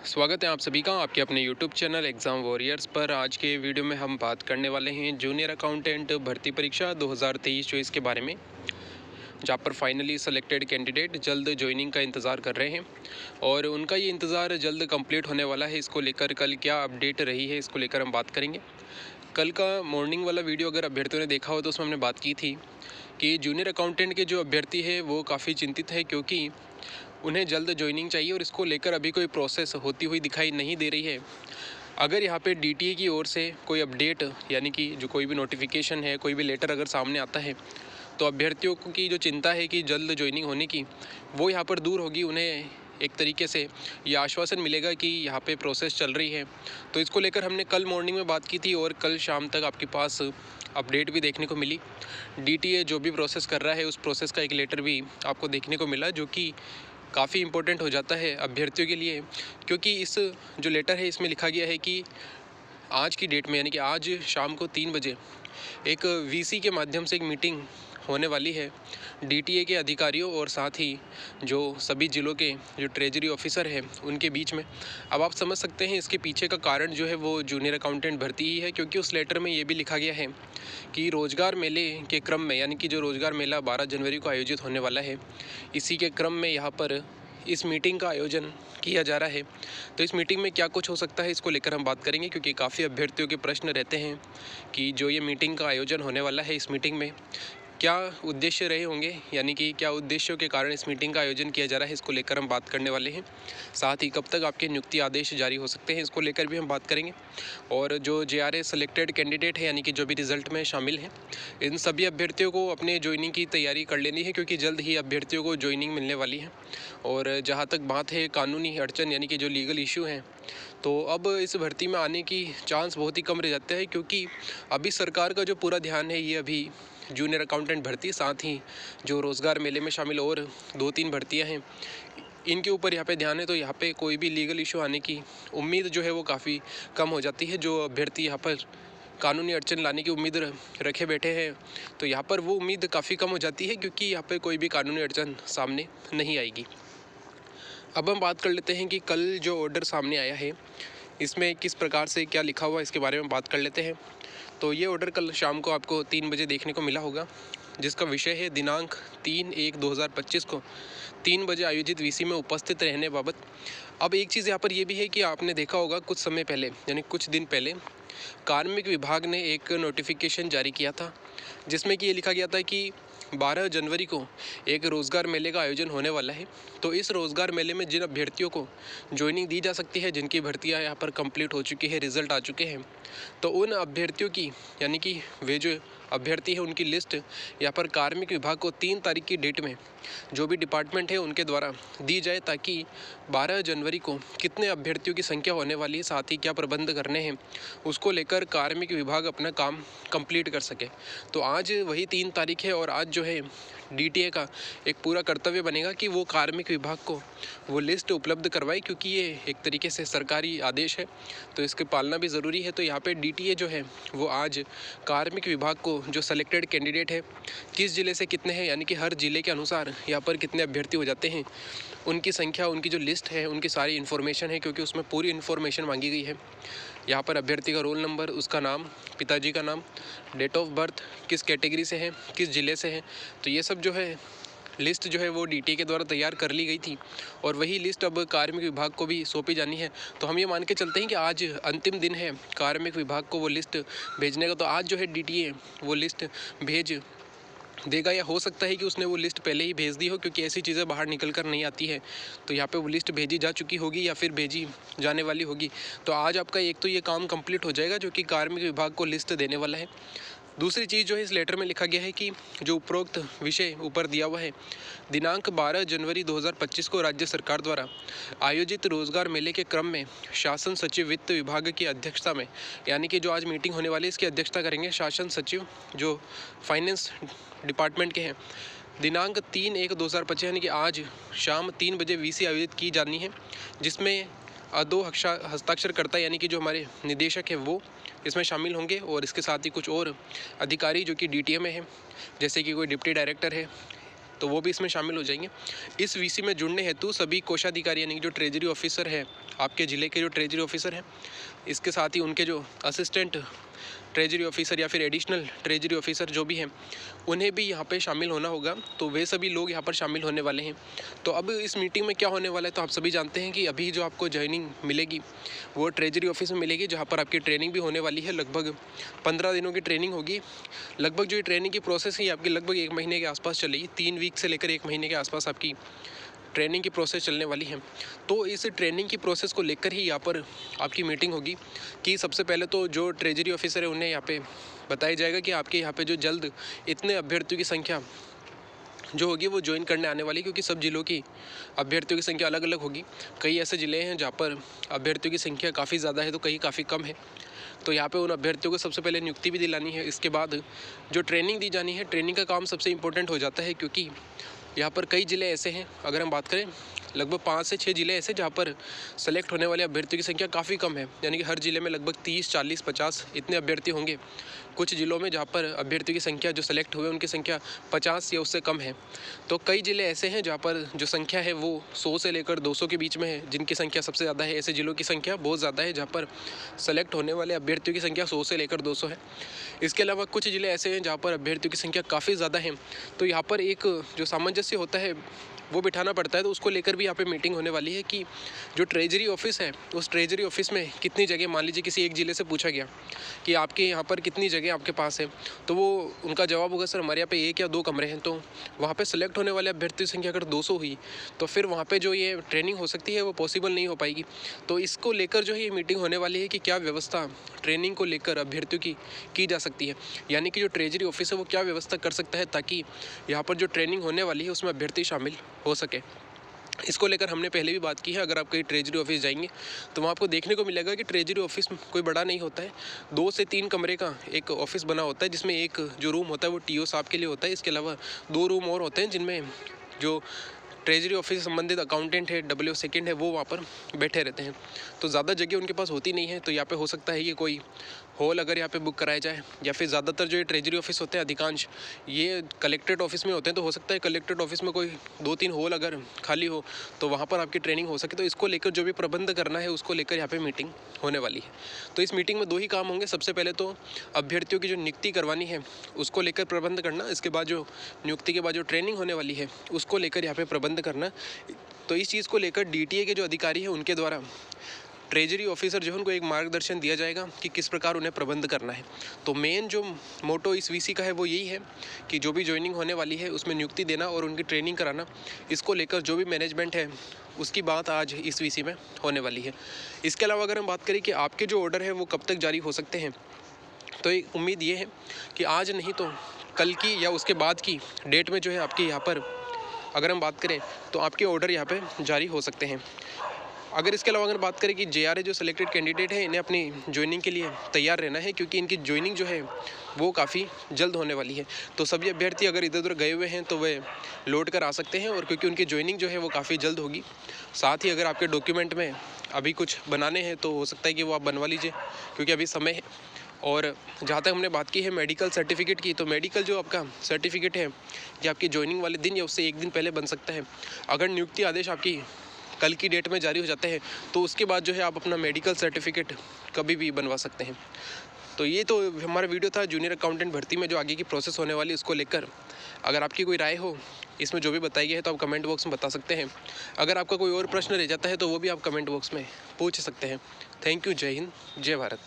स्वागत है आप सभी का आपके अपने YouTube चैनल एग्ज़ाम वॉरियर्स पर। आज के वीडियो में हम बात करने वाले हैं जूनियर अकाउंटेंट भर्ती परीक्षा 2023-24 के बारे में, जहाँ पर फाइनली सेलेक्टेड कैंडिडेट जल्द ज्वाइनिंग का इंतज़ार कर रहे हैं और उनका ये इंतज़ार जल्द कंप्लीट होने वाला है। इसको लेकर कल क्या अपडेट रही है, इसको लेकर हम बात करेंगे। कल का मॉर्निंग वाला वीडियो अगर अभ्यर्थियों ने देखा हो तो उसमें हमने बात की थी कि जूनियर अकाउंटेंट के जो अभ्यर्थी है वो काफ़ी चिंतित है, क्योंकि उन्हें जल्द ज्वाइनिंग चाहिए और इसको लेकर अभी कोई प्रोसेस होती हुई दिखाई नहीं दे रही है। अगर यहाँ पे डीटीए की ओर से कोई अपडेट यानी कि जो कोई भी नोटिफिकेशन है, कोई भी लेटर अगर सामने आता है, तो अभ्यर्थियों की जो चिंता है कि जल्द ज्वाइनिंग होने की, वो यहाँ पर दूर होगी। उन्हें एक तरीके से ये आश्वासन मिलेगा कि यहाँ पे प्रोसेस चल रही है। तो इसको लेकर हमने कल मॉर्निंग में बात की थी और कल शाम तक आपके पास अपडेट भी देखने को मिली। डीटीए जो भी प्रोसेस कर रहा है उस प्रोसेस का एक लेटर भी आपको देखने को मिला, जो कि काफ़ी इम्पोर्टेंट हो जाता है अभ्यर्थियों के लिए, क्योंकि इस जो लेटर है इसमें लिखा गया है कि आज की डेट में यानी कि आज शाम को 3 बजे एक वीसी के माध्यम से एक मीटिंग होने वाली है डीटीए के अधिकारियों और साथ ही जो सभी ज़िलों के जो ट्रेजरी ऑफिसर हैं उनके बीच में। अब आप समझ सकते हैं इसके पीछे का कारण जो है वो जूनियर अकाउंटेंट भर्ती ही है, क्योंकि उस लेटर में ये भी लिखा गया है कि रोज़गार मेले के क्रम में, यानी कि जो रोज़गार मेला 12 जनवरी को आयोजित होने वाला है, इसी के क्रम में यहाँ पर इस मीटिंग का आयोजन किया जा रहा है। तो इस मीटिंग में क्या कुछ हो सकता है, इसको लेकर हम बात करेंगे, क्योंकि काफ़ी अभ्यर्थियों के प्रश्न रहते हैं कि जो ये मीटिंग का आयोजन होने वाला है, इस मीटिंग में क्या उद्देश्य रहे होंगे, यानी कि क्या उद्देश्यों के कारण इस मीटिंग का आयोजन किया जा रहा है, इसको लेकर हम बात करने वाले हैं। साथ ही कब तक आपके नियुक्ति आदेश जारी हो सकते हैं, इसको लेकर भी हम बात करेंगे। और जो जेआरए सेलेक्टेड कैंडिडेट है, यानी कि जो भी रिज़ल्ट में शामिल हैं, इन सभी अभ्यर्थियों को अपने ज्वाइनिंग की तैयारी कर लेनी है, क्योंकि जल्द ही अभ्यर्थियों को ज्वाइनिंग मिलने वाली है। और जहाँ तक बात है कानूनी अड़चन यानी कि जो लीगल इशू हैं, तो अब इस भर्ती में आने की चांस बहुत ही कम रह जाते हैं, क्योंकि अभी सरकार का जो पूरा ध्यान है ये अभी जूनियर अकाउंटेंट भर्ती, साथ ही जो रोज़गार मेले में शामिल और 2-3 भर्तियां हैं, इनके ऊपर यहाँ पे ध्यान है। तो यहाँ पे कोई भी लीगल इशू आने की उम्मीद जो है वो काफ़ी कम हो जाती है। जो अभ्यर्थी यहाँ पर कानूनी अड़चन लाने की उम्मीद रखे बैठे हैं, तो यहाँ पर वो उम्मीद काफ़ी कम हो जाती है, क्योंकि यहाँ पे कोई भी कानूनी अड़चन सामने नहीं आएगी। अब हम बात कर लेते हैं कि कल जो ऑर्डर सामने आया है इसमें किस प्रकार से क्या लिखा हुआ, इसके बारे में बात कर लेते हैं। तो ये ऑर्डर कल शाम को आपको 3 बजे देखने को मिला होगा, जिसका विषय है दिनांक 3/1/2025 को 3 बजे आयोजित वीसी में उपस्थित रहने बाबत। अब एक चीज़ यहाँ पर यह भी है कि आपने देखा होगा कुछ समय पहले, यानी कुछ दिन पहले, कार्मिक विभाग ने एक नोटिफिकेशन जारी किया था, जिसमें कि ये लिखा गया था कि 12 जनवरी को एक रोज़गार मेले का आयोजन होने वाला है। तो इस रोज़गार मेले में जिन अभ्यर्थियों को ज्वाइनिंग दी जा सकती है, जिनकी भर्तियां यहाँ पर कंप्लीट हो चुकी है, रिज़ल्ट आ चुके हैं, तो उन अभ्यर्थियों की, यानी कि वे जो अभ्यर्थी है उनकी लिस्ट यहाँ पर कार्मिक विभाग को 3 तारीख की डेट में जो भी डिपार्टमेंट है उनके द्वारा दी जाए, ताकि 12 जनवरी को कितने अभ्यर्थियों की संख्या होने वाली है, साथ ही क्या प्रबंध करने हैं, उसको लेकर कार्मिक विभाग अपना काम कंप्लीट कर सके। तो आज वही 3 तारीख है और आज जो है डीटीए का एक पूरा कर्तव्य बनेगा कि वो कार्मिक विभाग को वो लिस्ट उपलब्ध करवाए, क्योंकि ये एक तरीके से सरकारी आदेश है, तो इसकी पालना भी ज़रूरी है। तो यहाँ पे डीटीए जो है वो आज कार्मिक विभाग को जो सेलेक्टेड कैंडिडेट है, किस ज़िले से कितने हैं, यानी कि हर ज़िले के अनुसार यहाँ पर कितने अभ्यर्थी हो जाते हैं, उनकी संख्या, उनकी जो लिस्ट है, उनकी सारी इन्फॉर्मेशन है, क्योंकि उसमें पूरी इन्फॉर्मेशन मांगी गई है। यहाँ पर अभ्यर्थी का रोल नंबर, उसका नाम, पिताजी का नाम, डेट ऑफ बर्थ, किस कैटेगरी से है, किस ज़िले से है, तो ये सब जो है लिस्ट जो है वो डीटीए के द्वारा तैयार कर ली गई थी और वही लिस्ट अब कार्मिक विभाग को भी सौंपी जानी है। तो हम ये मान के चलते हैं कि आज अंतिम दिन है कार्मिक विभाग को वो लिस्ट भेजने का। तो आज जो है डीटीए वो लिस्ट भेज देगा, या हो सकता है कि उसने वो लिस्ट पहले ही भेज दी हो, क्योंकि ऐसी चीज़ें बाहर निकल कर नहीं आती है। तो यहाँ पे वो लिस्ट भेजी जा चुकी होगी या फिर भेजी जाने वाली होगी। तो आज आपका एक तो ये काम कंप्लीट हो जाएगा, जो कि कार्मिक विभाग को लिस्ट देने वाला है। दूसरी चीज़ जो है इस लेटर में लिखा गया है कि जो उपरोक्त विषय ऊपर दिया हुआ है, दिनांक 12 जनवरी 2025 को राज्य सरकार द्वारा आयोजित रोजगार मेले के क्रम में शासन सचिव वित्त विभाग की अध्यक्षता में, यानी कि जो आज मीटिंग होने वाली है इसकी अध्यक्षता करेंगे शासन सचिव जो फाइनेंस डिपार्टमेंट के हैं, दिनांक 3/1/2025 यानी कि आज शाम 3 बजे वीसी आयोजित की जानी है, जिसमें दो हस्ताक्षरकर्ता यानी कि जो हमारे निदेशक हैं वो इसमें शामिल होंगे, और इसके साथ ही कुछ और अधिकारी जो कि डीटीए में हैं, जैसे कि कोई डिप्टी डायरेक्टर है, तो वो भी इसमें शामिल हो जाएंगे। इस वीसी में जुड़ने हेतु सभी कोषाधिकारी यानी कि जो ट्रेजरी ऑफिसर है, आपके ज़िले के जो ट्रेजरी ऑफिसर हैं, इसके साथ ही उनके जो असिस्टेंट ट्रेजरी ऑफिसर या फिर एडिशनल ट्रेजरी ऑफिसर जो भी हैं, उन्हें भी यहाँ पे शामिल होना होगा। तो वे सभी लोग यहाँ पर शामिल होने वाले हैं। तो अब इस मीटिंग में क्या होने वाला है, तो आप सभी जानते हैं कि अभी जो आपको ज्वाइनिंग मिलेगी वो ट्रेजरी ऑफिस में मिलेगी, जहाँ पर आपकी ट्रेनिंग भी होने वाली है। लगभग 15 दिनों की ट्रेनिंग होगी। लगभग जो ये ट्रेनिंग की प्रोसेस है आपकी लगभग 1 महीने के आसपास चलेगी। 3 वीक से लेकर 1 महीने के आसपास आपकी ट्रेनिंग की प्रोसेस चलने वाली है। तो इस ट्रेनिंग की प्रोसेस को लेकर ही यहाँ पर आपकी मीटिंग होगी कि सबसे पहले तो जो ट्रेजरी ऑफिसर है उन्हें यहाँ पे बताया जाएगा कि आपके यहाँ पे जो जल्द इतने अभ्यर्थियों की संख्या जो होगी वो ज्वाइन करने आने वाली, क्योंकि सब जिलों की अभ्यर्थियों की संख्या अलग अलग होगी। कई ऐसे ज़िले हैं जहाँ पर अभ्यर्थियों की संख्या काफ़ी ज़्यादा है तो कहीं काफ़ी कम है। तो यहाँ पे उन अभ्यर्थियों को सबसे पहले नियुक्ति भी दिलानी है। इसके बाद जो ट्रेनिंग दी जानी है, ट्रेनिंग का काम सबसे इम्पोर्टेंट हो जाता है, क्योंकि यहाँ पर कई ज़िले ऐसे हैं, अगर हम बात करें लगभग 5 से 6 ज़िले ऐसे जहाँ पर सेलेक्ट होने वाले अभ्यर्थियों की संख्या काफ़ी कम है। यानी कि हर ज़िले में लगभग 30, 40, 50 इतने अभ्यर्थी होंगे। कुछ ज़िलों में जहाँ पर अभ्यर्थियों की संख्या जो सेलेक्ट हुए उनकी संख्या 50 या उससे कम है। तो कई ज़िले ऐसे हैं जहाँ पर जो संख्या है वो 100 से लेकर 200 के बीच में है, जिनकी संख्या सबसे ज़्यादा है। ऐसे ज़िलों की संख्या बहुत ज़्यादा है जहाँ पर सेलेक्ट होने वाले अभ्यर्थियों की संख्या 100 से लेकर 200 है। इसके अलावा कुछ ज़िले ऐसे हैं जहाँ पर अभ्यर्थियों की संख्या काफ़ी ज़्यादा है। तो यहाँ पर एक जो सामंजस्य होता है वो बिठाना पड़ता है। तो उसको लेकर भी यहाँ पे मीटिंग होने वाली है कि जो ट्रेजरी ऑफिस है उस ट्रेजरी ऑफिस में कितनी जगह, मान लीजिए किसी एक ज़िले से पूछा गया कि आपके यहाँ पर कितनी जगह आपके पास है, तो वो उनका जवाब होगा सर हमारे यहाँ पे 1 या 2 कमरे हैं। तो वहाँ पे सेलेक्ट होने वाले अभ्यर्थियों की संख्या अगर 200 हुई तो फिर वहाँ पे जो ये ट्रेनिंग हो सकती है वो पॉसिबल नहीं हो पाएगी। तो इसको लेकर जो है ये मीटिंग होने वाली है कि क्या व्यवस्था ट्रेनिंग को लेकर अभ्यर्थियों की जा सकती है, यानी कि जो ट्रेजरी ऑफिस है वो क्या व्यवस्था कर सकता है ताकि यहाँ पर जो ट्रेनिंग होने वाली है उसमें अभ्यर्थी शामिल हो सके। इसको लेकर हमने पहले भी बात की है। अगर आप कहीं ट्रेजरी ऑफिस जाएंगे तो वहाँ आपको देखने को मिलेगा कि ट्रेजरी ऑफिस कोई बड़ा नहीं होता है। 2 से 3 कमरे का एक ऑफिस बना होता है, जिसमें एक जो रूम होता है वो टीओ साहब के लिए होता है। इसके अलावा 2 रूम और होते हैं जिनमें जो ट्रेजरी ऑफिस से संबंधित अकाउंटेंट है, डब्ल्यू सेकंड है, वो वहाँ पर बैठे रहते हैं। तो ज़्यादा जगह उनके पास होती नहीं है। तो यहाँ पे हो सकता है कि कोई हॉल अगर यहाँ पे बुक कराया जाए, या फिर ज़्यादातर जो ये ट्रेजरी ऑफिस होते हैं अधिकांश ये कलेक्ट्रेट ऑफिस में होते हैं। तो हो सकता है कलेक्ट्रेट ऑफिस में कोई 2-3 हॉल अगर खाली हो तो वहाँ पर आपकी ट्रेनिंग हो सके। तो इसको लेकर जो भी प्रबंध करना है उसको लेकर यहाँ पे मीटिंग होने वाली है। तो इस मीटिंग में 2 ही काम होंगे। सबसे पहले तो अभ्यर्थियों की जो नियुक्ति करवानी है उसको लेकर प्रबंध करना। इसके बाद जो नियुक्ति के बाद जो ट्रेनिंग होने वाली है उसको लेकर यहाँ पे प्रबंध करना। तो इस चीज़ को लेकर डीटीए के जो अधिकारी हैं उनके द्वारा ट्रेजरी ऑफिसर जो है उनको एक मार्गदर्शन दिया जाएगा कि किस प्रकार उन्हें प्रबंध करना है। तो मेन जो मोटो इस वीसी का है वो यही है कि जो भी ज्वाइनिंग होने वाली है उसमें नियुक्ति देना और उनकी ट्रेनिंग कराना। इसको लेकर जो भी मैनेजमेंट है उसकी बात आज इस वीसी में होने वाली है। इसके अलावा अगर हम बात करें कि आपके जो ऑर्डर है वो कब तक जारी हो सकते हैं, तो एक उम्मीद ये है कि आज नहीं तो कल की या उसके बाद की डेट में जो है आपके यहाँ पर अगर हम बात करें तो आपके ऑर्डर यहाँ पे जारी हो सकते हैं। अगर इसके अलावा अगर बात करें कि जेआरए जो सिलेक्टेड कैंडिडेट है इन्हें अपनी ज्वाइनिंग के लिए तैयार रहना है, क्योंकि इनकी ज्वाइनिंग जो है वो काफ़ी जल्द होने वाली है। तो सभी अभ्यर्थी अगर इधर उधर गए हुए हैं तो वे लौट कर आ सकते हैं, और क्योंकि उनकी ज्वाइनिंग जो है वो काफ़ी जल्द होगी। साथ ही अगर आपके डॉक्यूमेंट में अभी कुछ बनाने हैं तो हो सकता है कि वो आप बनवा लीजिए, क्योंकि अभी समय है। और जहाँ तक हमने बात की है मेडिकल सर्टिफिकेट की, तो मेडिकल जो आपका सर्टिफिकेट है ये आपकी ज्वाइनिंग वाले दिन या उससे 1 दिन पहले बन सकता है। अगर नियुक्ति आदेश आपकी कल की डेट में जारी हो जाते हैं तो उसके बाद जो है आप अपना मेडिकल सर्टिफिकेट कभी भी बनवा सकते हैं। तो ये तो हमारा वीडियो था जूनियर अकाउंटेंट भर्ती में जो आगे की प्रोसेस होने वाली उसको लेकर। अगर आपकी कोई राय हो इसमें जो भी बताई गई है तो आप कमेंट बॉक्स में बता सकते हैं। अगर आपका कोई और प्रश्न रह जाता है तो वो भी आप कमेंट बॉक्स में पूछ सकते हैं। Thank you. जय हिंद, जय भारत।